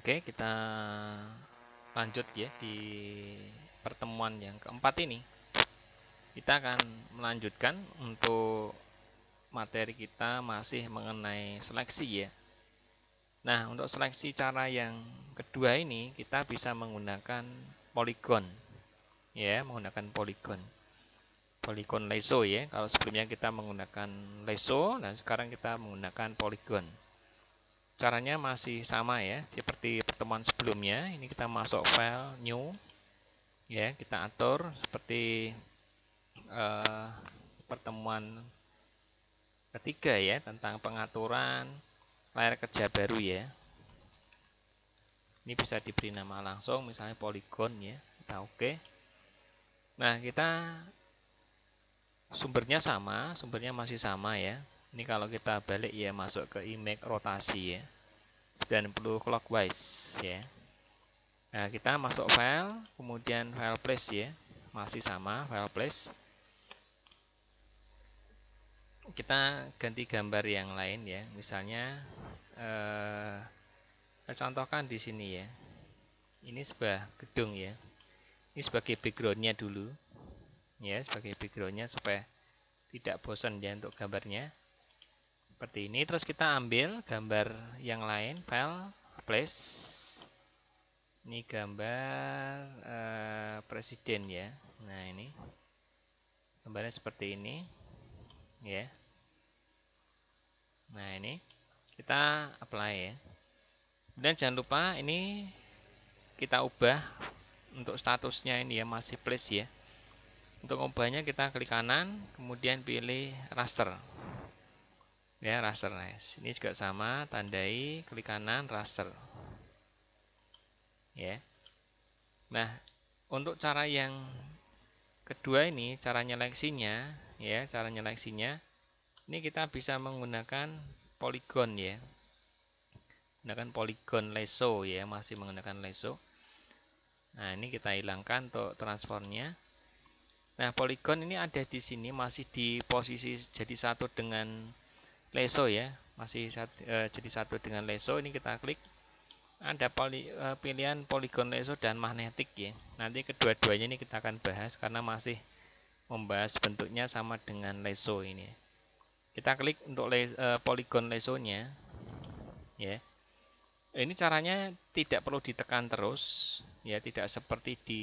Oke, kita lanjut ya di pertemuan yang keempat ini. Kita akan melanjutkan untuk materi kita masih mengenai seleksi ya. Nah, untuk seleksi cara yang kedua ini kita bisa menggunakan poligon. Ya, menggunakan poligon. Poligon Lasso ya. Kalau sebelumnya kita menggunakan Lasso, dan sekarang kita menggunakan poligon. Caranya masih sama ya, seperti pertemuan sebelumnya. Ini kita masuk file new, ya kita atur seperti pertemuan ketiga ya, tentang pengaturan layar kerja baru ya. Ini bisa diberi nama langsung, misalnya poligon ya. Kita oke. Nah, kita sumbernya masih sama ya. Ini kalau kita balik ya, masuk ke image rotasi ya, 90 clockwise ya. Nah, kita masuk file, kemudian file place ya, masih sama file place. Kita ganti gambar yang lain ya, misalnya saya contohkan di sini ya. Ini sebuah gedung ya. Ini sebagai backgroundnya dulu ya, sebagai backgroundnya supaya tidak bosan ya untuk gambarnya. Seperti ini. Terus kita ambil gambar yang lain, file place. Ini gambar presiden ya. Nah, ini gambarnya seperti ini ya. Nah, ini kita apply ya. Dan jangan lupa ini kita ubah untuk statusnya ini ya, masih place ya. Untuk ubahnya kita klik kanan, kemudian pilih raster ya, raster. Nice. Ini juga sama, tandai, klik kanan, raster ya. Nah, untuk cara yang kedua ini, cara nyeleksinya ya, ini kita bisa menggunakan poligon ya, menggunakan poligon Lasso ya, masih menggunakan Lasso. Nah, ini kita hilangkan untuk transformnya. Nah, poligon ini ada di sini, masih di posisi jadi satu dengan Lasso ya, masih jadi satu dengan Lasso. Ini kita klik, ada pilihan poligon Lasso dan magnetik ya. Nanti kedua-duanya ini kita akan bahas karena masih membahas bentuknya sama dengan Lasso ini. Kita klik untuk poligon Lasso-nya ya. Ini caranya tidak perlu ditekan terus ya, tidak seperti di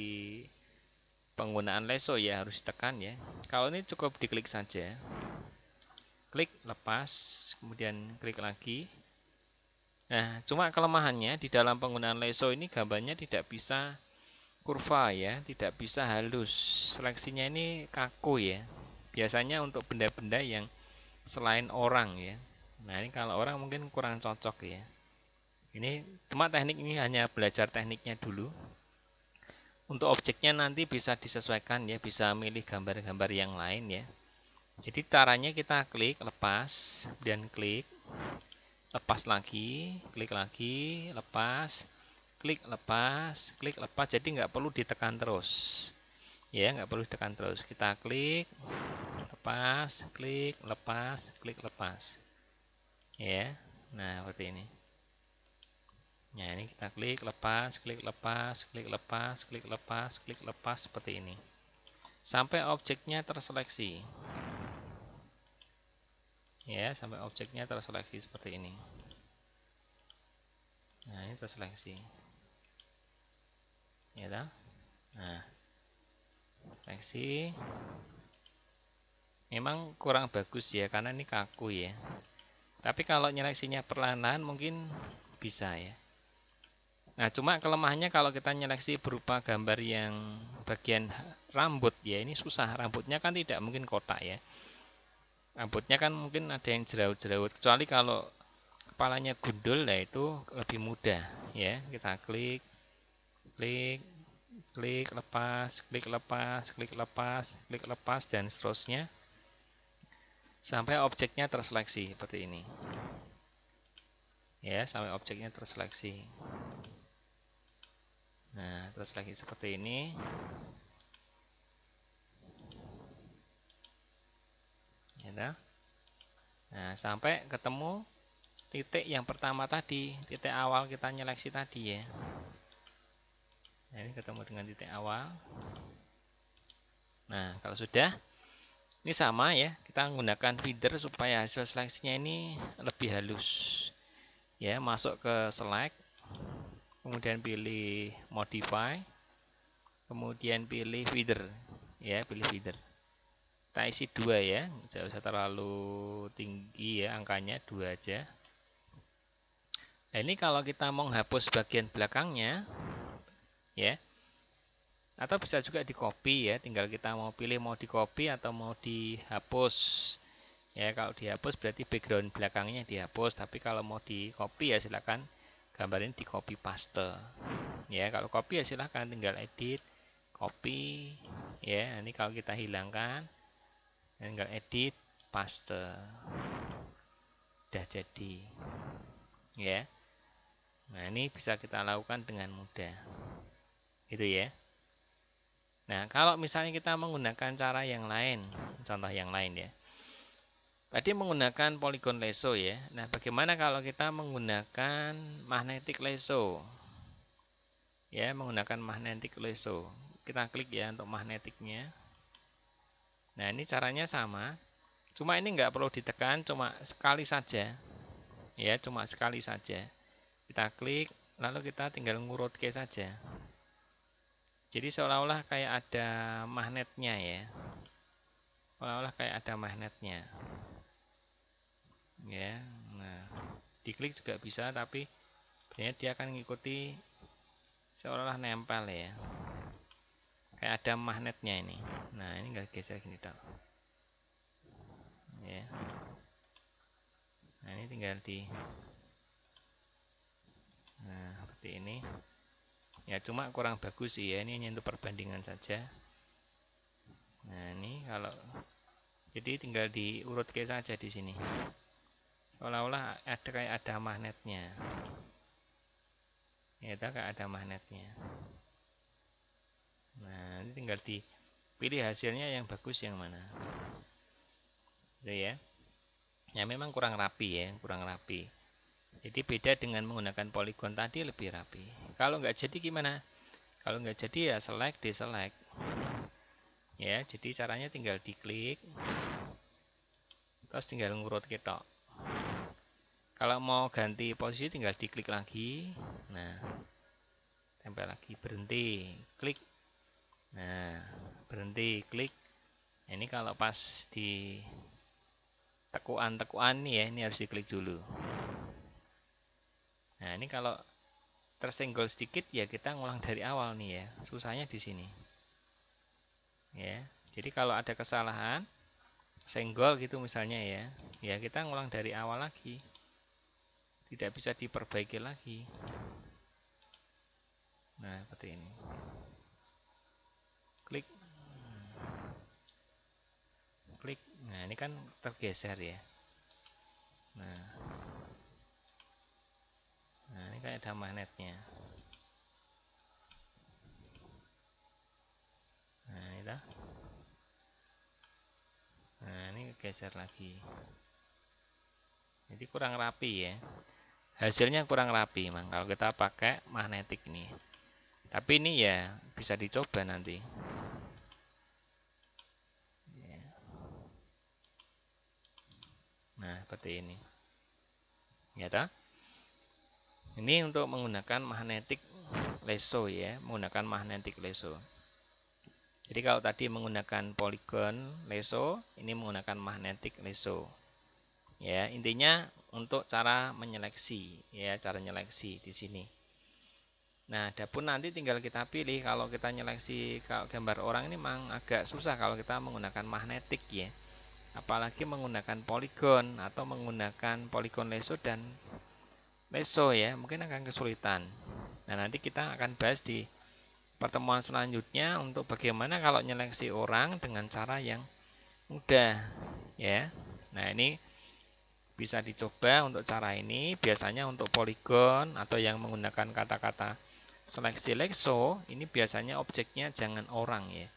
penggunaan Lasso ya, harus ditekan ya. Kalau ini cukup diklik saja. Klik, lepas, kemudian klik lagi. Nah, cuma kelemahannya di dalam penggunaan Lasso ini gambarnya tidak bisa kurva ya, tidak bisa halus. Seleksinya ini kaku ya. Biasanya untuk benda-benda yang selain orang ya. Nah, ini kalau orang mungkin kurang cocok ya. Ini cuma teknik, ini hanya belajar tekniknya dulu. Untuk objeknya nanti bisa disesuaikan ya, bisa milih gambar-gambar yang lain ya. Jadi caranya kita klik, lepas, dan klik, lepas lagi, klik lagi, lepas, klik, lepas, klik, lepas. Jadi nggak perlu ditekan terus ya, nggak perlu ditekan terus. Kita klik, lepas, klik, lepas, klik, lepas ya. Nah, seperti ini. Nah, ini kita klik, lepas, klik, lepas, klik, lepas, klik, lepas, klik, lepas, seperti ini sampai objeknya terseleksi ya, sampai objeknya terseleksi seperti ini. Nah, ini terseleksi ya toh? Nah, seleksi memang kurang bagus ya, karena ini kaku ya. Tapi kalau nyeleksinya perlahan-lahan mungkin bisa ya. Nah, cuma kelemahannya kalau kita nyeleksi berupa gambar yang bagian rambut ya, ini susah. Rambutnya kan tidak mungkin kotak ya. Rambutnya kan mungkin ada yang jerawat-jerawat. Kecuali kalau kepalanya gundul, ya itu lebih mudah ya. Kita klik, klik, klik, lepas, klik, lepas, klik, lepas, klik, lepas, dan seterusnya sampai objeknya terseleksi seperti ini ya, sampai objeknya terseleksi. Nah, terus lagi seperti ini ya. Nah, sampai ketemu titik yang pertama tadi, titik awal kita nyeleksi tadi ya. Nah, ini ketemu dengan titik awal. Nah, kalau sudah, ini sama ya, kita menggunakan feeder supaya hasil seleksinya ini lebih halus. Ya, masuk ke select, kemudian pilih modify, kemudian pilih feeder. Ya, pilih feeder. Kita isi 2 ya, tidak usah terlalu tinggi ya, angkanya 2 aja. Nah, ini kalau kita mau menghapus bagian belakangnya, ya, atau bisa juga di copy ya, tinggal kita mau pilih mau di copy atau mau dihapus. Ya, kalau dihapus berarti background belakangnya dihapus, tapi kalau mau di copy ya silakan gambar ini di copy paste. Ya, kalau copy ya silakan tinggal edit, copy. Ya, ini kalau kita hilangkan, tinggal edit, paste. Udah jadi. Ya. Nah, ini bisa kita lakukan dengan mudah. Gitu ya. Nah, kalau misalnya kita menggunakan cara yang lain, contoh yang lain ya. Tadi menggunakan polygon lasso ya. Nah, bagaimana kalau kita menggunakan magnetic lasso? Ya, menggunakan magnetic lasso. Kita klik ya untuk magnetiknya. Nah, ini caranya sama. Cuma ini nggak perlu ditekan, cuma sekali saja. Ya, cuma sekali saja. Kita klik, lalu kita tinggal ngurut ke saja. Jadi seolah-olah kayak ada magnetnya ya. Seolah-olah kayak ada magnetnya. Ya, nah, diklik juga bisa, tapi sebenarnya dia akan mengikuti seolah-olah nempel ya. Kayak ada magnetnya ini. Nah, ini nggak geser gini dong. Ya. Nah, ini tinggal di. Nah, seperti ini. Ya, cuma kurang bagus sih ya. Ini hanya untuk perbandingan saja. Nah, ini kalau jadi tinggal diurut ke saja di sini. Seolah-olah ada kayak ada magnetnya. Ya, itu kayak ada magnetnya. Nah, ini tinggal dipilih hasilnya yang bagus yang mana. Itu ya. Ya, memang kurang rapi ya, kurang rapi. Jadi beda dengan menggunakan polygon tadi, lebih rapi. Kalau nggak jadi gimana? Kalau nggak jadi ya select, deselect. Ya, jadi caranya tinggal diklik, terus tinggal ngurut ketok. Kalau mau ganti posisi tinggal diklik lagi. Nah, tempel lagi, berhenti, klik. Nah, berhenti, klik. Nah, ini kalau pas di tekuan-tekuan nih ya, ini harus diklik dulu. Nah, ini kalau tersenggol sedikit ya kita ngulang dari awal nih ya. Susahnya di sini. Ya. Jadi kalau ada kesalahan senggol gitu misalnya ya, ya kita ngulang dari awal lagi. Tidak bisa diperbaiki lagi. Nah, seperti ini. Klik. Klik. Nah, ini kan tergeser ya. Nah, ini kayak ada magnetnya. Nah, itu. Nah, ini geser lagi. Jadi kurang rapi ya. Hasilnya kurang rapi memang kalau kita pakai magnetik ini. Tapi ini ya bisa dicoba nanti. Nah, seperti ini. Ya toh? Ini untuk menggunakan magnetic lasso ya, menggunakan magnetic lasso. Jadi kalau tadi menggunakan polygon lasso, ini menggunakan magnetic lasso. Ya, intinya untuk cara menyeleksi ya, cara menyeleksi di sini. Nah, adapun nanti tinggal kita pilih. Kalau kita nyeleksi kalau gambar orang ini memang agak susah kalau kita menggunakan magnetik ya. Apalagi menggunakan polygon atau menggunakan polygon lasso dan lasso ya, mungkin akan kesulitan. Nah, nanti kita akan bahas di pertemuan selanjutnya untuk bagaimana kalau nyeleksi orang dengan cara yang mudah ya. Nah, ini bisa dicoba untuk cara ini. Biasanya untuk polygon atau yang menggunakan kata-kata seleksi lasso, ini biasanya objeknya jangan orang ya.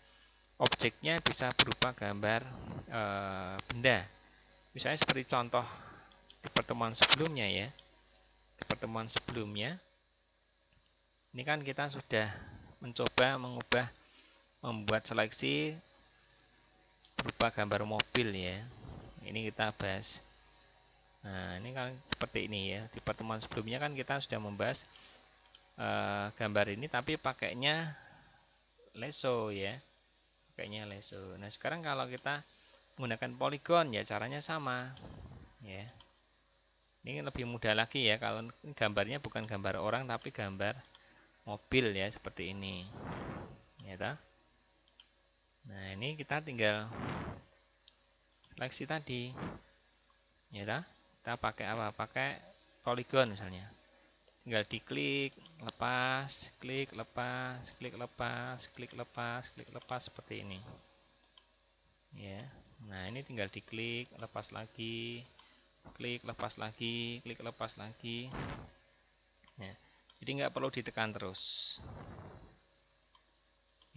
Objeknya bisa berupa gambar benda. Misalnya seperti contoh di pertemuan sebelumnya ya. Di pertemuan sebelumnya ini kan kita sudah mencoba membuat seleksi berupa gambar mobil ya. Ini kita bahas. Nah, ini kan seperti ini ya. Di pertemuan sebelumnya kan kita sudah membahas gambar ini tapi pakainya Leso ya. Pakainya Leso. Nah, sekarang kalau kita menggunakan poligon ya caranya sama ya. Ini lebih mudah lagi ya, kalau gambarnya bukan gambar orang tapi gambar mobil ya, seperti ini ya toh. Nah, ini kita tinggal seleksi tadi ya toh. Kita pakai apa? Pakai poligon misalnya. Tinggal diklik, lepas, klik, lepas, klik, lepas, klik, lepas, klik, lepas, seperti ini ya. Nah, ini tinggal diklik, lepas lagi, klik, lepas lagi, klik, lepas lagi ya. Jadi nggak perlu ditekan terus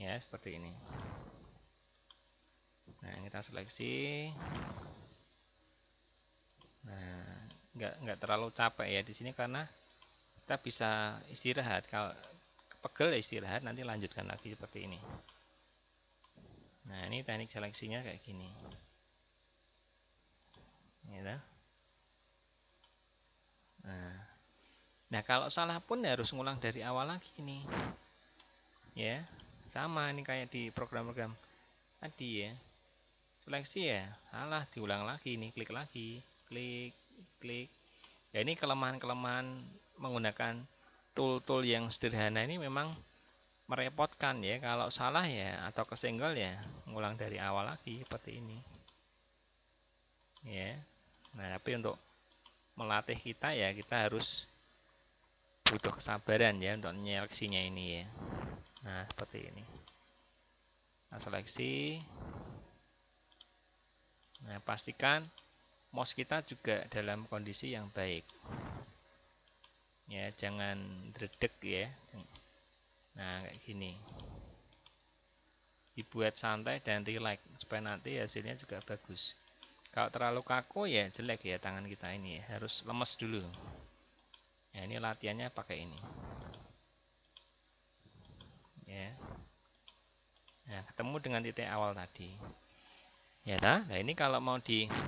ya, seperti ini. Nah, kita seleksi. Nah, nggak terlalu capek ya di sini karena kita bisa istirahat. Kalau pegel ya istirahat, nanti lanjutkan lagi seperti ini. Nah, ini teknik seleksinya kayak gini ya. Nah, kalau salah pun harus ngulang dari awal lagi nih ya. Sama ini kayak di program-program tadi ya. Seleksi ya, salah diulang lagi nih, klik lagi, klik, klik. Ya, ini kelemahan-kelemahan menggunakan tool-tool yang sederhana ini memang merepotkan ya. Kalau salah ya atau kesenggol ya ngulang dari awal lagi seperti ini ya. Nah, tapi untuk melatih kita ya kita harus butuh kesabaran ya untuk menyeleksinya ini ya. Nah, seperti ini. Nah, seleksi. Nah, pastikan mouse kita juga dalam kondisi yang baik ya, jangan dredeg ya. Nah, kayak gini dibuat santai dan relax supaya nanti hasilnya juga bagus. Kalau terlalu kaku ya jelek ya tangan kita ini ya, harus lemes dulu ya. Ini latihannya pakai ini ya. Nah, ketemu dengan titik awal tadi ya nah. Nah, ini kalau mau dihapus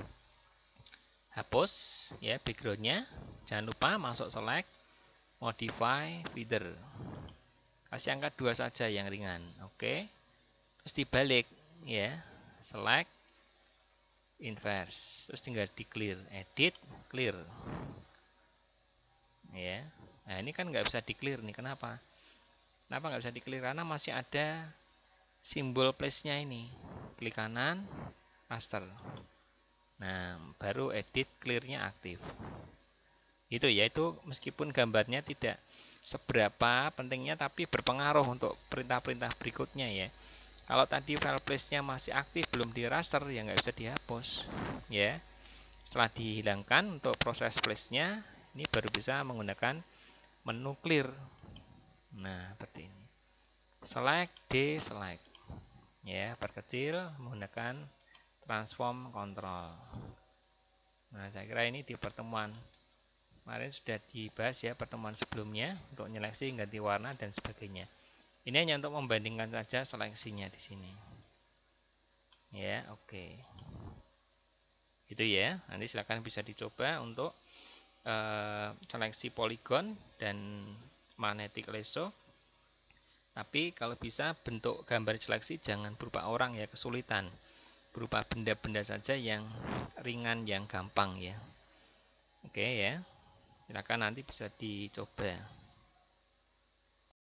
ya backgroundnya, jangan lupa masuk select, modify feather, kasih angka 2 saja yang ringan. Oke, terus dibalik ya, select, inverse, terus tinggal di clear, edit, clear ya. Nah, ini kan nggak bisa di clear nih. Kenapa nggak bisa di clear? Karena masih ada simbol place-nya ini. Klik kanan, raster. Nah, baru edit clear-nya aktif. Itu ya, itu meskipun gambarnya tidak seberapa pentingnya tapi berpengaruh untuk perintah-perintah berikutnya ya. Kalau tadi file place-nya masih aktif belum di raster ya nggak bisa dihapus ya. Setelah dihilangkan untuk proses place-nya, ini baru bisa menggunakan menu clear. Nah, seperti ini. Select, deselect ya, perkecil menggunakan transform control. Nah, saya kira ini di pertemuan kemarin sudah dibahas ya, pertemuan sebelumnya untuk nyeleksi, ganti warna dan sebagainya. Ini hanya untuk membandingkan saja seleksinya di sini. Ya, oke. Itu ya. Nanti silakan bisa dicoba untuk seleksi poligon dan magnetic lasso. Tapi kalau bisa bentuk gambar seleksi jangan berupa orang ya, kesulitan. Berupa benda-benda saja yang ringan, yang gampang ya. Oke ya. Silakan nanti bisa dicoba.